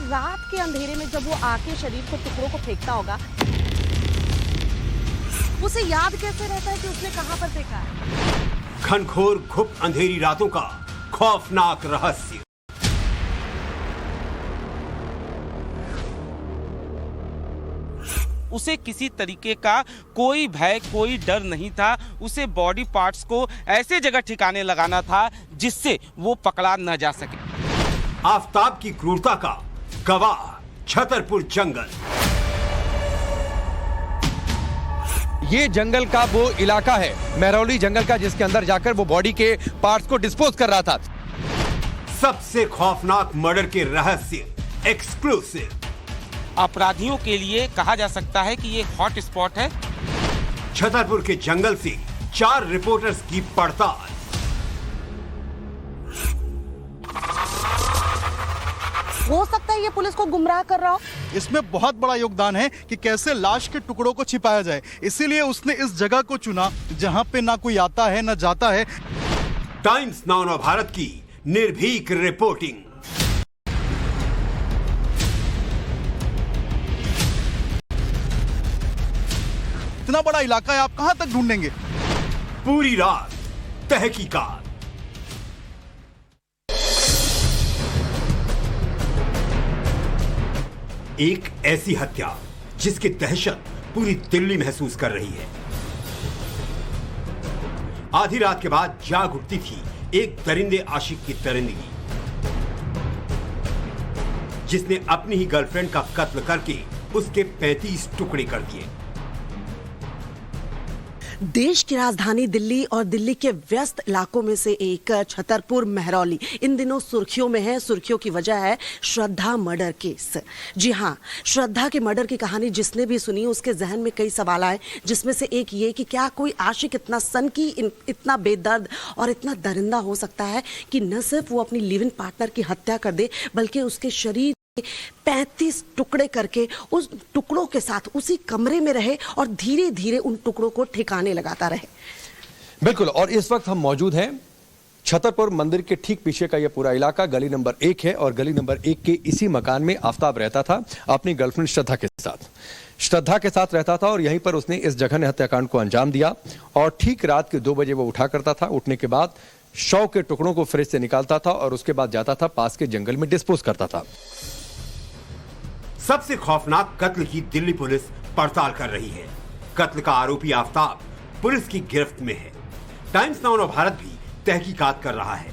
रात के अंधेरे में जब वो आके शरीर को टुकड़ों को फेंकता होगा, उसे याद कैसे रहता है कि उसने कहां पर फेंका है? घनघोर गुप्त अंधेरी रातों का खौफनाक रहस्य। उसे किसी तरीके का कोई भय, कोई डर नहीं था। उसे बॉडी पार्ट्स को ऐसे जगह ठिकाने लगाना था जिससे वो पकड़ा न जा सके। आफताब की क्रूरता का गवाह छतरपुर जंगल। ये जंगल का वो इलाका है, महरौली जंगल का, जिसके अंदर जाकर वो बॉडी के पार्ट्स को डिस्पोज कर रहा था। सबसे खौफनाक मर्डर के रहस्य एक्सक्लूसिव। अपराधियों के लिए कहा जा सकता है कि ये हॉट स्पॉट है। छतरपुर के जंगल से 4 रिपोर्टर्स की पड़ताल। हो सकता है ये पुलिस को गुमराह कर रहा हो। इसमें बहुत बड़ा योगदान है कि कैसे लाश के टुकड़ों को छिपाया जाए, इसीलिए उसने इस जगह को चुना जहां पे ना कोई आता है ना जाता है। टाइम्स नाउ नव भारत की निर्भीक रिपोर्टिंग। इतना बड़ा इलाका है, आप कहां तक ढूंढेंगे? पूरी रात तहकीकात। एक ऐसी हत्या जिसकी दहशत पूरी दिल्ली महसूस कर रही है। आधी रात के बाद जाग उठती थी एक दरिंदे आशिक की दरिंदगी, जिसने अपनी ही गर्लफ्रेंड का कत्ल करके उसके 35 टुकड़े कर दिए। देश की राजधानी दिल्ली और दिल्ली के व्यस्त इलाकों में से एक छतरपुर महरौली इन दिनों सुर्खियों में है। सुर्खियों की वजह है श्रद्धा मर्डर केस। जी हाँ, श्रद्धा के मर्डर की कहानी जिसने भी सुनी उसके जहन में कई सवाल आए, जिसमें से एक ये कि क्या कोई आशिक इतना सनकी, इतना बेदर्द और इतना दरिंदा हो सकता है कि न सिर्फ वो अपनी लिव इन पार्टनर की हत्या कर दे, बल्कि उसके शरीर 35 टुकड़े करके उस टुकड़ों के साथ उसी कमरे में रहे और धीरे धीरे उन टुकड़ों को ठिकाने लगाता रहे। बिल्कुल, और इस वक्त हम मौजूद हैं छतरपुर मंदिर के ठीक पीछे का यह पूरा इलाका गली नंबर 1 है, और गली नंबर 1 के इसी मकान में आफताब रहता था अपनी गर्लफ्रेंड श्रद्धा के साथ। श्रद्धा के साथ रहता था और यहीं पर उसने इस जघन्य हत्याकांड को अंजाम दिया। और ठीक रात के 2 बजे वो उठा करता था। उठने के बाद शव के टुकड़ों को फ्रिज से निकालता था और उसके बाद जाता था पास के जंगल में डिस्पोज करता था। सबसे खौफनाक कत्ल की दिल्ली पुलिस पड़ताल कर रही है। कत्ल का आरोपी आफताब पुलिस की गिरफ्त में है। टाइम्स नाउ नव भारत भी तहकीकात कर रहा है।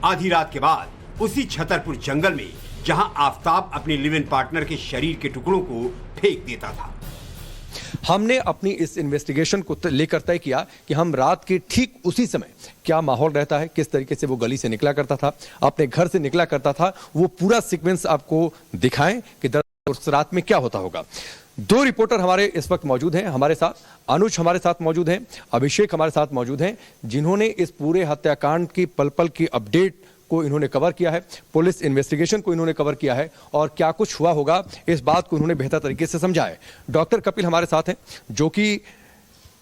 आधी रात के बाद उसी छतरपुर जंगल में जहां आफताब अपने लिव इन पार्टनर के शरीर के टुकड़ों को फेंक देता था। हमने अपनी इस इन्वेस्टिगेशन को लेकर तय किया कि हम रात के ठीक उसी समय क्या माहौल रहता है, किस तरीके से वो गली से निकला करता था, अपने घर से निकला करता था, वो पूरा सीक्वेंस आपको दिखाएं कि उस रात में क्या होता होगा। 2 रिपोर्टर हमारे इस वक्त मौजूद हैं हमारे साथ। अनुज हमारे साथ मौजूद हैं, अभिषेक हमारे साथ मौजूद हैं, जिन्होंने इस पूरे हत्याकांड की पल पल की अपडेट को इन्होंने कवर किया है, पुलिस इन्वेस्टिगेशन को इन्होंने कवर किया है, और क्या कुछ हुआ होगा इस बात को इन्होंने बेहतर तरीके से समझा है। डॉक्टर कपिल हमारे साथ हैं, जो कि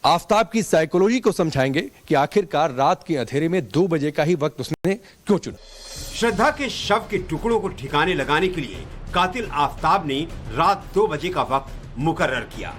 आफताब की साइकोलॉजी को समझाएंगे कि आखिरकार रात के अंधेरे में 2 बजे का ही वक्त उसने क्यों चुना। श्रद्धा के शव के टुकड़ों को ठिकाने लगाने के लिए कातिल आफताब ने रात 2 बजे का वक्त मुकर्रर किया।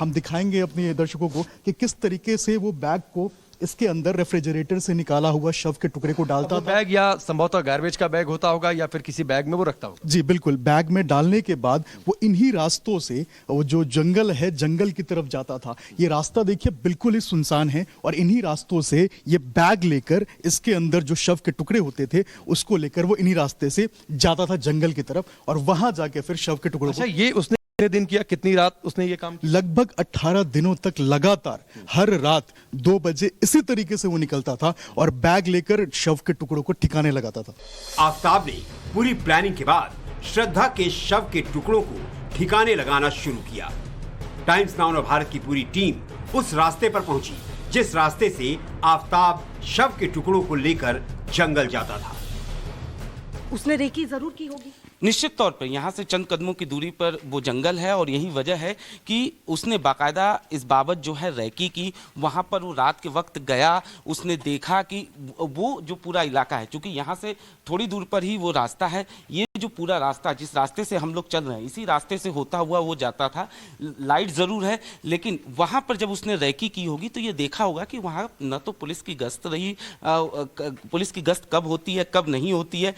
हम दिखाएंगे अपने दर्शकों को कि किस तरीके से वो बैग को इसके अंदर रेफ्रिजरेटर से निकाला हुआ शव के टुकड़े को डालता था। बैग या संभवतः गार्बेज का बैग होता होगा या फिर किसी बैग में वो रखता होगा। जी बिल्कुल, बैग में डालने के बाद वो इन्हीं रास्तों से वो जो जंगल है जंगल की तरफ जाता था। ये रास्ता देखिए बिल्कुल ही सुनसान है, और इन्हीं रास्तों से ये बैग लेकर इसके अंदर जो शव के टुकड़े होते थे उसको लेकर वो इन्हीं रास्ते से जाता था जंगल की तरफ, और वहां जाके फिर शव के टुकड़ों को। ये उसने कितने दिन किया, कितनी रात उसने ये काम किया? लगभग 18 दिनों तक लगातार हर रात 2 बजे इसी तरीके से वो निकलता था और बैग लेकर शव के टुकड़ों को ठिकाने लगाता था। आफताब ने पूरी प्लानिंग के बाद श्रद्धा के शव के टुकड़ों को ठिकाने लगाना शुरू किया। टाइम्स नाउ नव भारत की पूरी टीम उस रास्ते पर पहुंची जिस रास्ते से आफताब शव के टुकड़ों को लेकर जंगल जाता था। उसने रेकी जरूर की होगी। निश्चित तौर पर यहाँ से चंद कदमों की दूरी पर वो जंगल है और यही वजह है कि उसने बाकायदा इस बाबत जो है रैकी की। वहाँ पर वो रात के वक्त गया, उसने देखा कि वो जो पूरा इलाका है, क्योंकि यहाँ से थोड़ी दूर पर ही वो रास्ता है, ये जो पूरा रास्ता जिस रास्ते से हम लोग चल रहे हैं इसी रास्ते से होता हुआ वो जाता था। लाइट ज़रूर है, लेकिन वहाँ पर जब उसने रैकी की होगी तो ये देखा होगा कि वहाँ न तो पुलिस की गश्त रही, पुलिस की गश्त कब होती है कब नहीं होती है।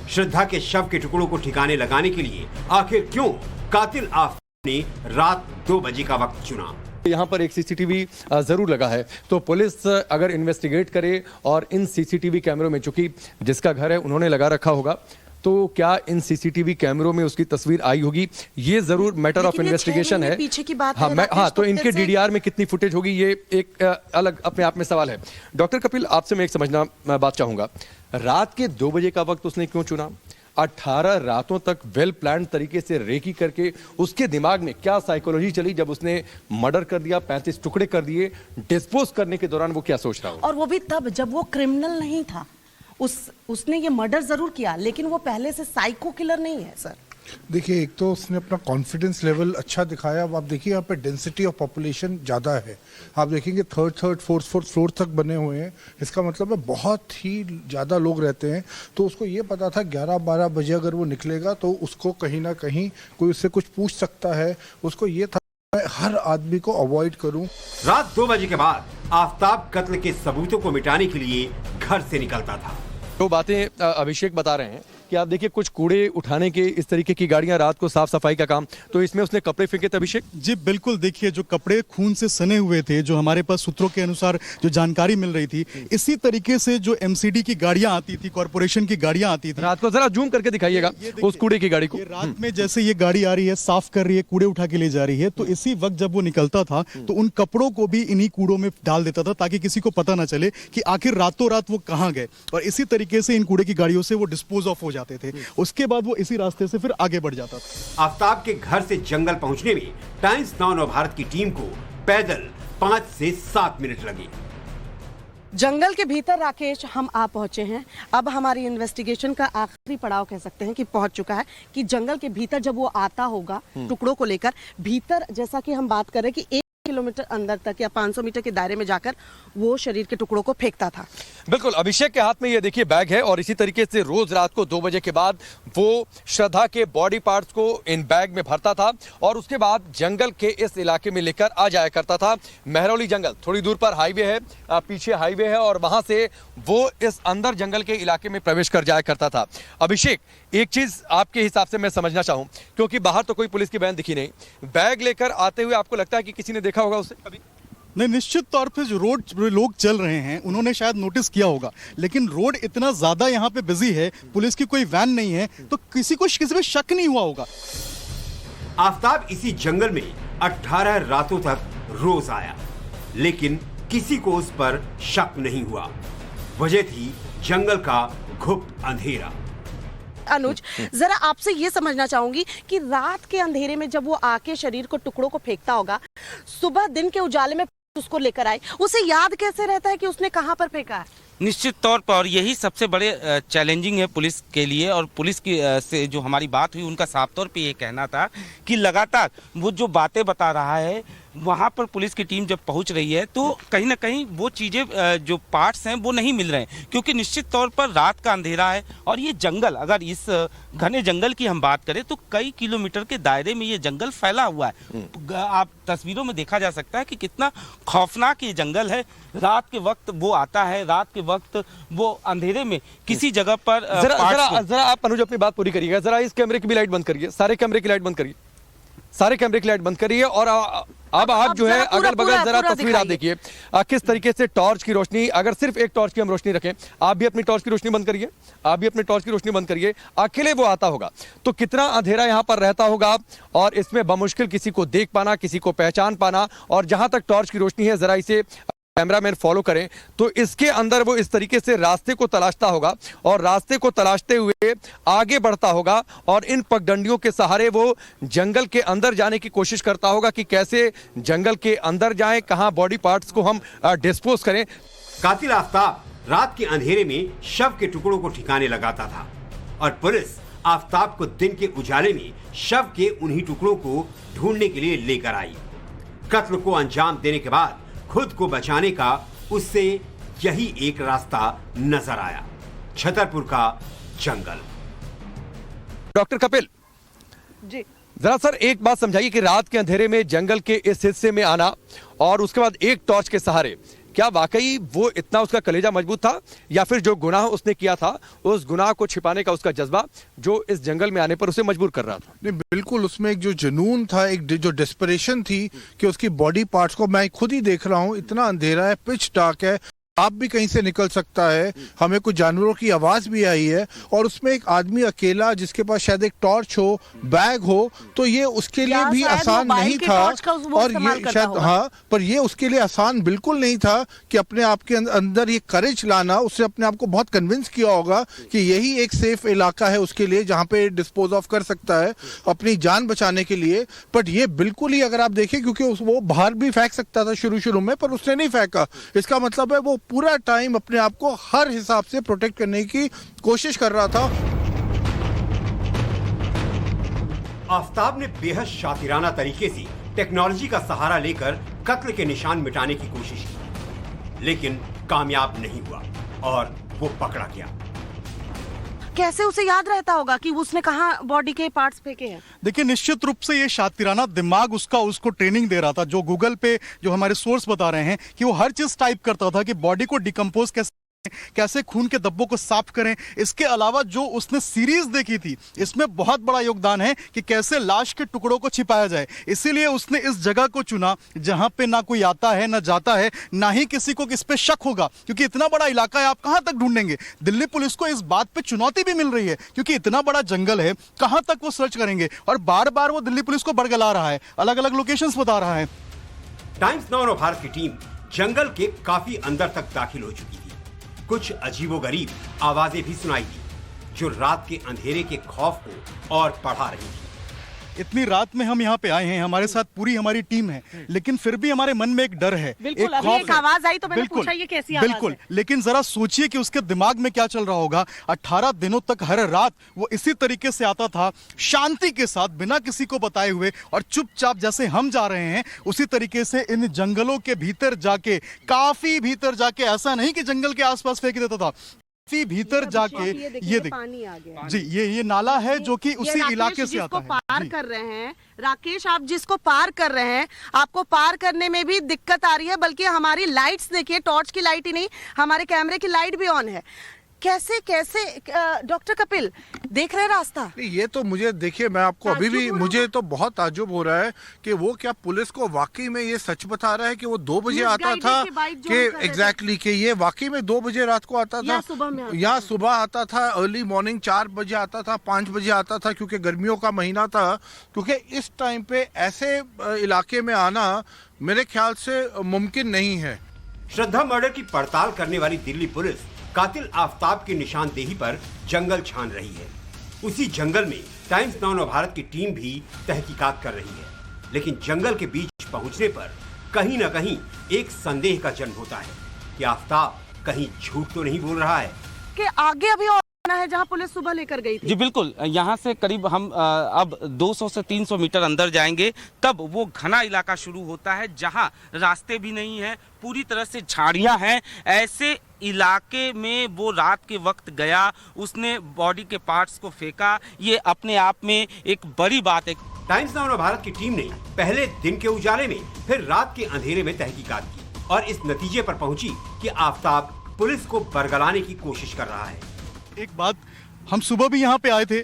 श्रद्धा के शव के टुकड़ों को ठिकाने लगाने के लिए आखिर क्यों कातिल आफ्ताब ने रात 2 बजे का वक्त चुना? यहाँ पर एक सीसीटीवी जरूर लगा है, तो पुलिस अगर इन्वेस्टिगेट करे और इन सीसीटीवी कैमरों में, चूंकि जिसका घर है उन्होंने लगा रखा होगा, तो क्या इन सीसीटीवी कैमरों में उसकी तस्वीर आई होगी, ये जरूर मैटर ऑफ इन्वेस्टिगेशन है। पीछे की बात हाँ, है, तो इनके डीडीआर में कितनी फुटेज होगी ये एक अलग अपने आप में सवाल है। डॉक्टर कपिल, आपसे मैं एक समझना बात चाहूंगा, रात के 2 बजे का वक्त उसने क्यों चुना? 18 रातों तक वेल प्लान तरीके से रेकी करके उसके दिमाग में क्या साइकोलॉजी चली जब उसने मर्डर कर दिया, 35 टुकड़े कर दिए, डिस्पोज करने के दौरान वो क्या सोच रहा हो? और वो भी तब जब वो क्रिमिनल नहीं था। उसने ये मर्डर जरूर किया, लेकिन वो पहले से साइको किलर नहीं है सर। देखिए, एक तो उसने अपना कॉन्फिडेंस लेवल अच्छा दिखाया। अब आप देखिए यहाँ पे डेंसिटी ऑफ पॉपुलेशन ज़्यादा है। आप देखेंगे थर्ड फोर्थ फ्लोर तक बने हुए हैं, इसका मतलब है बहुत ही ज़्यादा लोग रहते हैं। तो उसको ये पता था 11-12 बजे अगर वो निकलेगा तो उसको कहीं ना कहीं कोई उससे कुछ पूछ सकता है। उसको ये था मैं हर आदमी को अवॉइड करूं। रात 2 बजे के बाद आफ्ताब कत्ल के सबूतों को मिटाने के लिए घर से निकलता था। तो बातें अभिषेक बता रहे हैं कि आप देखिए कुछ कूड़े उठाने के इस तरीके की गाड़ियां, रात को साफ सफाई का काम, तो इसमें उसने कपड़े फेंके थे अभिषेक? जी बिल्कुल, देखिए जो कपड़े खून से सने हुए थे, जो हमारे पास सूत्रों के अनुसार जो जानकारी मिल रही थी, इसी तरीके से जो एमसीडी की गाड़ियां आती थी, कॉर्पोरेशन की गाड़ियां आती थी। रात को जरा जूम करके दिखाइएगा उस कूड़े की गाड़ी को। रात में जैसे ये गाड़ी आ रही है, साफ कर रही है, कूड़े उठा के ले जा रही है, तो इसी वक्त जब वो निकलता था तो उन कपड़ों को भी इन्हीं कूड़ों में डाल देता था ताकि किसी को पता ना चले कि आखिर रातों रात वो कहाँ गए। और इसी तरीके से इन कूड़े की गाड़ियों से वो डिस्पोज ऑफ हो जाते थे। उसके बाद वो इसी रास्ते से फिर आगे बढ़ जाता था। आफ्ताब के घर से जंगल पहुंचने में टाइम्स नाउ नवभारत की टीम को पैदल 5 से 7 मिनट लगे। जंगल के भीतर राकेश हम आ पहुंचे हैं। अब हमारी इन्वेस्टिगेशन का आखिरी पड़ाव कह सकते हैं कि पहुंच चुका है कि जंगल के भीतर जब वो आता होगा टुकड़ों को लेकर, भीतर जैसा कि हम बात कर रहे हैं कि 1 किलोमीटर अंदर तक या 500 मीटर के दायरे में जाकर वो शरीर के टुकड़ों को फेंकता था। बिल्कुल, अभिषेक के हाथ में ये देखिए बैग है और इसी तरीके से रोज रात को 2 बजे के बाद वो श्रद्धा के बॉडी पार्ट्स को इन बैग में भरता था और उसके बाद जंगल के इस इलाके में लेकर आ जाया करता था। महरौली जंगल, थोड़ी दूर पर हाईवे है, पीछे हाईवे है और वहां से वो इस अंदर जंगल के इलाके में प्रवेश कर जाया करता था। अभिषेक, एक चीज आपके हिसाब से मैं समझना चाहूं, क्योंकि बाहर तो कोई पुलिस की वैन दिखी नहीं, बैग लेकर आते हुए आपको लगता है कि किसी ने देखा होगा उसे कभी? नहीं, निश्चित तौर पे जो रोड लोग चल रहे हैं उन्होंने शायद नोटिस किया होगा, लेकिन रोड इतना ज्यादा यहाँ पे बिजी है, पुलिस की कोई वैन नहीं है, तो किसी पे शक नहीं हुआ होगा। आफ्ताब इसी जंगल में 18 रातों तक रोज आया, लेकिन किसी को उस पर शक नहीं हुआ। वजह थी जंगल का गुप्त अंधेरा। अनुज, जरा आपसे ये समझना चाहूंगी कि रात के अंधेरे में जब वो आके शरीर को टुकड़ों को फेंकता होगा, सुबह दिन के उजाले में उसको लेकर आए, उसे याद कैसे रहता है कि उसने कहां पर फेंका है? निश्चित तौर पर, और यही सबसे बड़े चैलेंजिंग है पुलिस के लिए। और पुलिस की से जो हमारी बात हुई, उनका साफ तौर पे ये कहना था कि लगातार वो जो बातें बता रहा है, वहाँ पर पुलिस की टीम जब पहुँच रही है तो कहीं ना कहीं वो चीज़ें जो पार्ट्स हैं वो नहीं मिल रहे हैं, क्योंकि निश्चित तौर पर रात का अंधेरा है और ये जंगल, अगर इस घने जंगल की हम बात करें तो कई किलोमीटर के दायरे में ये जंगल फैला हुआ है। आप तस्वीरों में देखा जा सकता है कि कितना खौफनाक ये जंगल है। रात के वक्त वो आता है, रात के वक्त वो अंधेरे में किसी जगह पर जरा आप अनुज अपनी बात पूरी करिएगा। जरा इस कैमरे की भी लाइट बंद करिए, सारे कैमरे की लाइट बंद करिए, सारे कैमरे की लाइट बंद करिए। और अब आप जो है अगल बगल जरा तस्वीर आप देखिए किस तरीके से टॉर्च की रोशनी, अगर सिर्फ एक टॉर्च की हम रोशनी रखें, आप भी अपनी टॉर्च की रोशनी बंद करिए, आप भी अपनी टॉर्च की रोशनी बंद करिए। अकेले वो आता होगा तो कितना अंधेरा यहाँ पर रहता होगा और इसमें बमुश्किल किसी को देख पाना, किसी को पहचान पाना। और जहां तक टॉर्च की रोशनी है, जरा इसे कैमरामैन फॉलो करें तो इसके अंदर वो इस तरीके से रास्ते को तलाशता होगा और रास्ते को तलाशते हुए आगे बढ़ता होगा और इन पगडंडियों के सहारे वो जंगल के अंदर जाने की कोशिश करता होगा कि कैसे जंगल के अंदर जाएं, कहां बॉडी पार्ट्स को हम डिस्पोज करें। कातिल आफ्ताब रात के अंधेरे में शव के टुकड़ों को ठिकाने लगाता था और पुलिस आफताब को दिन के उजाले में शव के उन्हीं टुकड़ों को ढूंढने के लिए लेकर आई। कत्ल को अंजाम देने के बाद खुद को बचाने का उससे यही एक रास्ता नजर आया, छतरपुर का जंगल। डॉक्टर कपिल जी, जरा सर एक बात समझाइए कि रात के अंधेरे में जंगल के इस हिस्से में आना और उसके बाद एक टॉर्च के सहारे, क्या वाकई वो इतना उसका कलेजा मजबूत था, या फिर जो गुनाह उसने किया था उस गुनाह को छिपाने का उसका जज्बा जो इस जंगल में आने पर उसे मजबूर कर रहा था? नहीं, बिल्कुल उसमें एक जो जुनून था, एक जो डेस्परेशन थी कि उसकी बॉडी पार्ट्स को मैं खुद ही देख रहा हूँ, इतना अंधेरा है, पिच डार्क है, आप भी कहीं से निकल सकता है, हमें कुछ जानवरों की आवाज भी आई है, और उसमें एक आदमी अकेला जिसके पास शायद एक टॉर्च हो, बैग हो, तो ये उसके लिए भी आसान नहीं था। और ये शायद हाँ, पर ये उसके लिए आसान बिल्कुल नहीं था कि अपने आप के अंदर ये करेज लाना। उसने अपने आप को बहुत कन्विंस किया होगा कि यही एक सेफ इलाका है उसके लिए जहाँ पे डिस्पोज ऑफ कर सकता है अपनी जान बचाने के लिए। बट ये बिल्कुल ही, अगर आप देखें, क्योंकि वो बाहर भी फेंक सकता था शुरू में, पर उसने नहीं फेंका। इसका मतलब है वो पूरा टाइम अपने आप को हर हिसाब से प्रोटेक्ट करने की कोशिश कर रहा था। आफताब ने बेहद शातिराना तरीके से टेक्नोलॉजी का सहारा लेकर कत्ल के निशान मिटाने की कोशिश की, लेकिन कामयाब नहीं हुआ और वो पकड़ा गया। कैसे उसे याद रहता होगा कि उसने कहाँ बॉडी के पार्ट्स फेंके हैं? देखिए, निश्चित रूप से ये शातिराना दिमाग उसको ट्रेनिंग दे रहा था। जो गूगल पे जो हमारे सोर्स बता रहे हैं कि वो हर चीज टाइप करता था कि बॉडी को डिकम्पोज कैसे खून के धब्बों को साफ करें। इसके अलावा जो उसने सीरीज देखी थी, इसमें बहुत बड़ा योगदान है कि कैसे लाश के टुकड़ों को छिपाया जाए। इसीलिए उसने इस जगह को चुना जहां पे ना कोई आता है ना जाता है, ना ही किसी को इस पे शक होगा, क्योंकि इतना बड़ा इलाका है, आप कहां तक ढूंढेंगे। दिल्ली पुलिस को इस बात पे चुनौती भी मिल रही है, क्योंकि इतना बड़ा जंगल है, कहां तक वो सर्च करेंगे। और बार बार वो दिल्ली पुलिस को बरगला रहा है, अलग अलग लोकेशंस बता रहा है। टाइम्स नाउ और भारत की टीम जंगल के काफी अंदर तक दाखिल हो चुकी थी। कुछ अजीबोगरीब आवाजें भी सुनाई दी जो रात के अंधेरे के खौफ को और बढ़ा रही थी। इतनी रात में हम यहाँ पे आए हैं, हमारे साथ पूरी हमारी टीम है, लेकिन फिर भी हमारे मन में एक डर है, बिल्कुल, अभी एक आवाज आई तो मैंने पूछा ये कैसी आवाज है? बिल्कुल, लेकिन जरा सोचिए कि उसके दिमाग में क्या चल रहा होगा। 18 दिनों तक हर रात वो इसी तरीके से आता था, शांति के साथ, बिना किसी को बताए हुए, और चुपचाप जैसे हम जा रहे हैं उसी तरीके से इन जंगलों के भीतर जाके, काफी भीतर जाके, ऐसा नहीं कि जंगल के आसपास फेंक देता था, भीतर जाके ये पानी आ गया जी, ये नाला है जो कि उसी इलाके से आता है। पार कर रहे हैं राकेश, आप जिसको पार कर रहे हैं, आपको पार करने में भी दिक्कत आ रही है, बल्कि हमारी लाइट्स देखिए, टॉर्च की लाइट ही नहीं, हमारे कैमरे की लाइट भी ऑन है। कैसे डॉक्टर कपिल देख रहे रास्ता? ये तो मुझे, देखिए, मैं आपको अभी भी, मुझे तो बहुत ताज्जुब हो रहा है कि वो क्या पुलिस को वाकई में ये सच बता रहा है कि वो 2 बजे आता था, कि एग्जैक्टली कि ये वाकई में 2 बजे रात को आता था, या सुबह आता था, अर्ली मॉर्निंग 4 बजे आता था, 5 बजे आता था, क्योंकि गर्मियों का महीना था। क्योंकि इस टाइम पे ऐसे इलाके में आना मेरे ख्याल से मुमकिन नहीं है। श्रद्धा मर्डर की पड़ताल करने वाली दिल्ली पुलिस कातिल आफताब की निशानदेही पर जंगल छान रही है। उसी जंगल में टाइम्स नाउ और भारत की टीम भी तहकीकात कर रही है, लेकिन जंगल के बीच पहुंचने पर कहीं न कहीं एक संदेह का जन्म होता है कि आफताब कहीं झूठ तो नहीं बोल रहा है कि आगे अभी और है जहां पुलिस सुबह लेकर गई थी। जी बिल्कुल, यहाँ से करीब हम अब 200 से 300 मीटर अंदर जाएंगे, तब वो घना इलाका शुरू होता है जहाँ रास्ते भी नहीं है, पूरी तरह से झाड़ियाँ हैं। ऐसे इलाके में वो रात के वक्त गया, उसने बॉडी के पार्ट्स को फेंका, ये अपने आप में एक बड़ी बात है। टाइम्स नाउ और भारत की टीम ने पहले दिन के उजाले में, फिर रात के अंधेरे में तहकीकात की और इस नतीजे पर पहुंची कि आफताब पुलिस को बरगलाने की कोशिश कर रहा है। एक बात, हम सुबह भी यहाँ पे आए थे,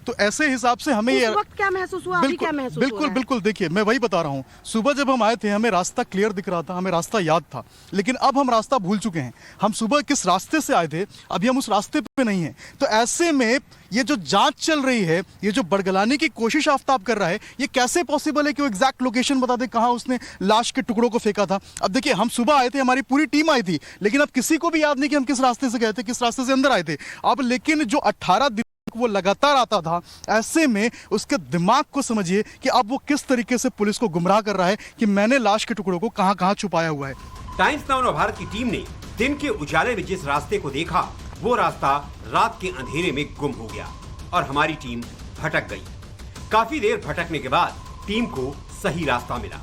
तो ऐसे हिसाब से हमें उस वक्त क्या महसूस हुआ, अभी क्या महसूस बिल्कुल हो रहा है? बिल्कुल, देखिए मैं वही बता रहा हूँ। सुबह जब हम आए थे हमें रास्ता क्लियर दिख रहा था, हमें रास्ता याद था, लेकिन अब हम रास्ता भूल चुके हैं। हम सुबह किस रास्ते से आए थे, अभी हम उस रास्ते पे नहीं हैं। तो ऐसे में ये जो जांच चल रही है, ये जो बरगलाने की कोशिश आफताब कर रहा है, ये कैसे पॉसिबल है कि वो एग्जैक्ट लोकेशन बता दे कहाँ उसने लाश के टुकड़ों को फेंका था। अब देखिए, हम सुबह आए थे, हमारी पूरी टीम आई थी, लेकिन अब किसी को भी याद नहीं कि हम किस रास्ते से गए थे, किस रास्ते से अंदर आए थे। अब लेकिन जो 18 दिन वो लगातार आता था, ऐसे में उसके दिमाग को समझिए कि अब वो किस तरीके से पुलिस को गुमराह कर रहा है कि मैंने लाश के टुकड़ों को कहां कहां छुपाया हुआ है। टाइम्स नाउ और भारत की टीम ने दिन के उजाले में जिस रास्ते को देखा, वो रास्ता रात के अंधेरे में गुम हो गया और हमारी टीम भटक गई। काफी देर भटकने के बाद टीम को सही रास्ता मिला।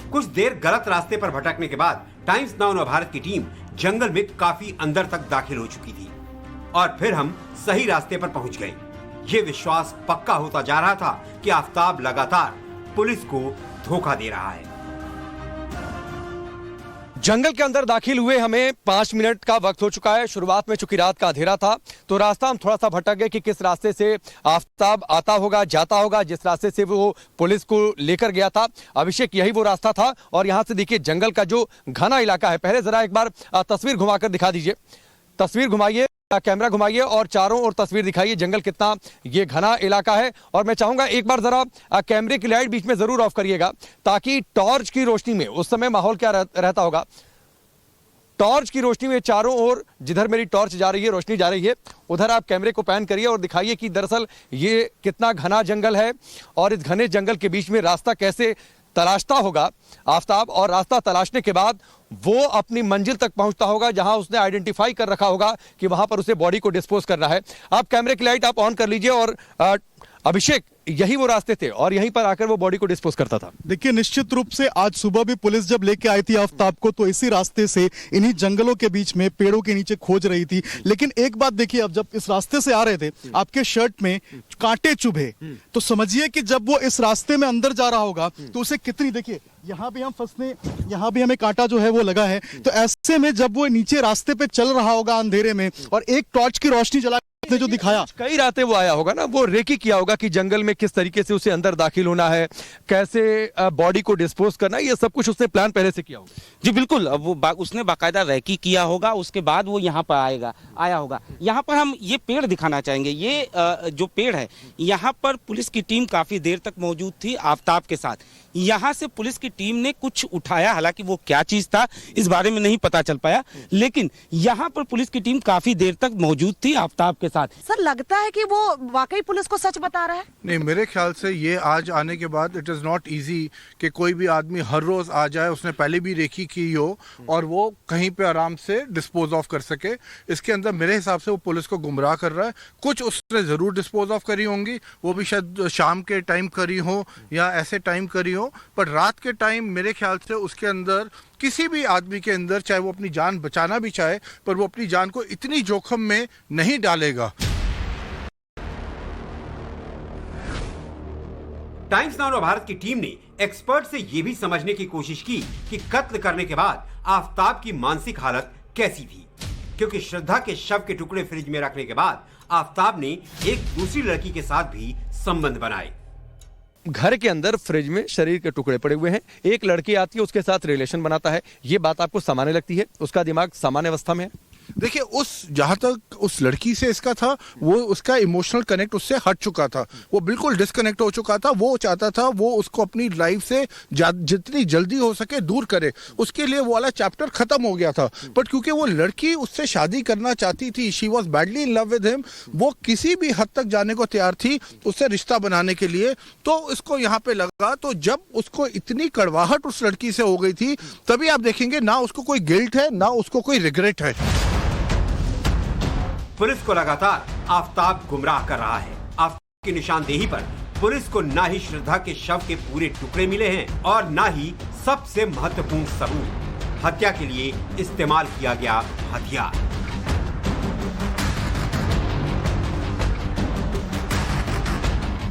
कुछ देर गलत रास्ते पर भटकने के बाद टाइम्स नाउ नवभारत की टीम जंगल में काफी अंदर तक दाखिल हो चुकी थी और फिर हम सही रास्ते पर पहुंच गए। ये विश्वास पक्का होता जा रहा था कि आफताब लगातार पुलिस को धोखा दे रहा है। जंगल के अंदर दाखिल हुए हमें 5 मिनट का वक्त हो चुका है। शुरुआत में चूंकि रात का अंधेरा था तो रास्ता हम थोड़ा सा भटक गए कि किस रास्ते से आफताब आता होगा, जाता होगा, जिस रास्ते से वो पुलिस को लेकर गया था। अभिषेक, यही वो रास्ता था और यहाँ से देखिए जंगल का जो घना इलाका है। पहले जरा एक बार तस्वीर घुमाकर दिखा दीजिए, तस्वीर घुमाइए, कैमरा घुमाइए और चारों ओर तस्वीर दिखाइए। जंगल कितना ये घना इलाका है और मैं चाहूंगा एक बार जरा कैमरे की लाइट बीच में जरूर ऑफ करिएगा ताकि टॉर्च की रोशनी में उस समय माहौल क्या रहता होगा। टॉर्च की रोशनी में चारों ओर जिधर मेरी टॉर्च जा रही है, रोशनी जा रही है, उधर आप कैमरे को पैन करिए और दिखाइए कि दरअसल ये कितना घना जंगल है और इस घने जंगल के बीच में रास्ता कैसे तलाशता होगा आफताब। और रास्ता तलाशने के बाद वो अपनी मंजिल तक पहुंचता होगा जहां उसने आइडेंटिफाई कर रखा होगा कि वहां पर उसे बॉडी को डिस्पोज करना है। आप कैमरे की लाइट आप ऑन कर लीजिए और अभिषेक, यही वो रास्ते थे और यहीं पर आकर वो बॉडी को डिस्पोज करता था। देखिए, निश्चित रूप से आज सुबह भी पुलिस जब लेके आई थी आफताब को तो इसी रास्ते से इन्हीं जंगलों के बीच में पेड़ों के नीचे खोज रही थी। लेकिन एक बात देखिए, अब जब इस रास्ते से आ रहे थे आपके शर्ट में कांटे चुभे तो समझिए कि जब वो इस रास्ते में अंदर जा रहा होगा तो उसे कितनी, देखिए यहाँ भी हम फंसने, यहाँ भी हमें कांटा जो है वो लगा है। तो ऐसे में जब वो नीचे रास्ते पे चल रहा होगा अंधेरे में और एक टॉर्च की रोशनी जला ने जो दिखाया, कई रातें वो आया होगा ना, वो रेकी किया होगा कि जंगल में किस तरीके से उसे अंदर दाखिल होना है, कैसे बॉडी को डिस्पोज करना है, ये सब कुछ उसने प्लान पहले से किया होगा। जी बिल्कुल, अब वो उसने बाकायदा रेकी किया होगा, उसके बाद वो यहाँ पर आया होगा। यहाँ पर हम ये पेड़ दिखाना चाहेंगे। ये जो पेड़ है, यहाँ पर पुलिस की टीम काफी देर तक मौजूद थी आफताब के साथ। यहाँ से पुलिस की टीम ने कुछ उठाया, हालांकि वो क्या चीज था इस बारे में नहीं पता चल पाया, लेकिन यहाँ पर पुलिस की टीम काफी देर तक मौजूद थी आफताब के साथ। सर, लगता है कि वो वाकई पुलिस को सच बता रहा है? नहीं, मेरे ख्याल से ये आज आने के बाद इट इज़ नॉट इजी कि कोई भी आदमी हर रोज़ आ जाए, उसने पहले भी रेकी की हो और वो कहीं पे आराम से डिस्पोज ऑफ कर सके। इसके अंदर मेरे हिसाब से वो पुलिस को गुमराह कर रहा है। कुछ उसने ज़रूर डिस्पोज ऑफ करी होंगी, वो भी शायद शाम के टाइम करी हो या ऐसे टाइम करी हो, पर रात के टाइम मेरे ख्याल से उसके अंदर, किसी भी आदमी के अंदर, चाहे वो अपनी जान बचाना भी चाहे, पर वो अपनी जान को इतनी जोखिम में नहीं डालेगा। टाइम्स नाउ भारत की टीम ने एक्सपर्ट से यह भी समझने की कोशिश की कि कत्ल करने के बाद आफताब की मानसिक हालत कैसी थी, क्योंकि श्रद्धा के शव के टुकड़े फ्रिज में रखने के बाद आफताब ने एक दूसरी लड़की के साथ भी संबंध बनाए। घर के अंदर फ्रिज में शरीर के टुकड़े पड़े हुए हैं, एक लड़की आती है उसके साथ रिलेशन बनाता है, ये बात आपको सामान्य लगती है? उसका दिमाग सामान्य अवस्था में है? देखिए, जहां तक उस लड़की से इसका था, वो उसका इमोशनल कनेक्ट उससे हट चुका था, वो बिल्कुल डिस्कनेक्ट हो चुका था। वो चाहता था वो उसको अपनी लाइफ से जितनी जल्दी हो सके दूर करे, उसके लिए वो वाला चैप्टर खत्म हो गया था। बट क्योंकि वो लड़की उससे शादी करना चाहती थी, she was badly in love with him, वो किसी भी हद तक जाने को तैयार थी उससे रिश्ता बनाने के लिए। तो इसको यहाँ पे लगा, तो जब उसको इतनी कड़वाहट उस लड़की से हो गई थी, तभी आप देखेंगे ना उसको कोई गिल्ट है ना उसको कोई रिग्रेट है। पुलिस को लगातार आफताब गुमराह कर रहा है। आफताब की निशानदेही पर पुलिस को ना ही श्रद्धा के शव के पूरे टुकड़े मिले हैं और ना ही सबसे महत्वपूर्ण सबूत, हत्या के लिए इस्तेमाल किया गया हथियार।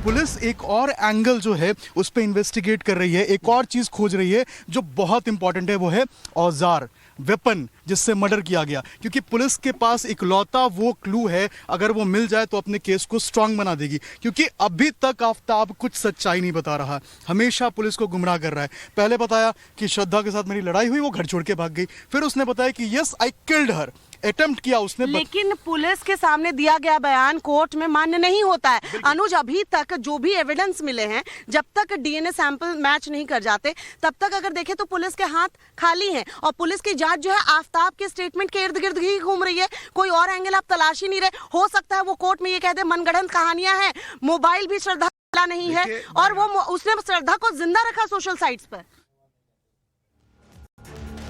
पुलिस एक और एंगल जो है उस पर इन्वेस्टिगेट कर रही है, एक और चीज खोज रही है जो बहुत इंपॉर्टेंट है, वो है औजार, वेपन जिससे मर्डर किया गया। क्योंकि पुलिस के पास इकलौता वो क्लू है, अगर वो मिल जाए तो अपने केस को स्ट्रांग बना देगी। क्योंकि अभी तक आफताब कुछ सच्चाई नहीं बता रहा, हमेशा पुलिस को गुमराह कर रहा है। पहले बताया कि श्रद्धा के साथ मेरी लड़ाई हुई, वो घर छोड़ के भाग गई। फिर उसने बताया कि yes I killed her, attempt किया उसने। लेकिन पुलिस के सामने दिया गया बयान कोर्ट में मान्य नहीं होता है। अनुज, अभी तक जो भी एविडेंस मिले हैं, जब तक डीएनए सैंपल मैच नहीं कर जाते तब तक अगर देखें तो पुलिस के हाथ खाली हैं और पुलिस की जांच जो है आफताब के स्टेटमेंट के इर्द गिर्द ही घूम रही है। कोई और एंगल आप तलाश ही नहीं रहे। हो सकता है वो कोर्ट में ये कह दे मनगढ़ंत कहानियां हैं, मोबाइल भी श्रद्धा नहीं है और वो उसने श्रद्धा को जिंदा रखा सोशल साइट्स पर।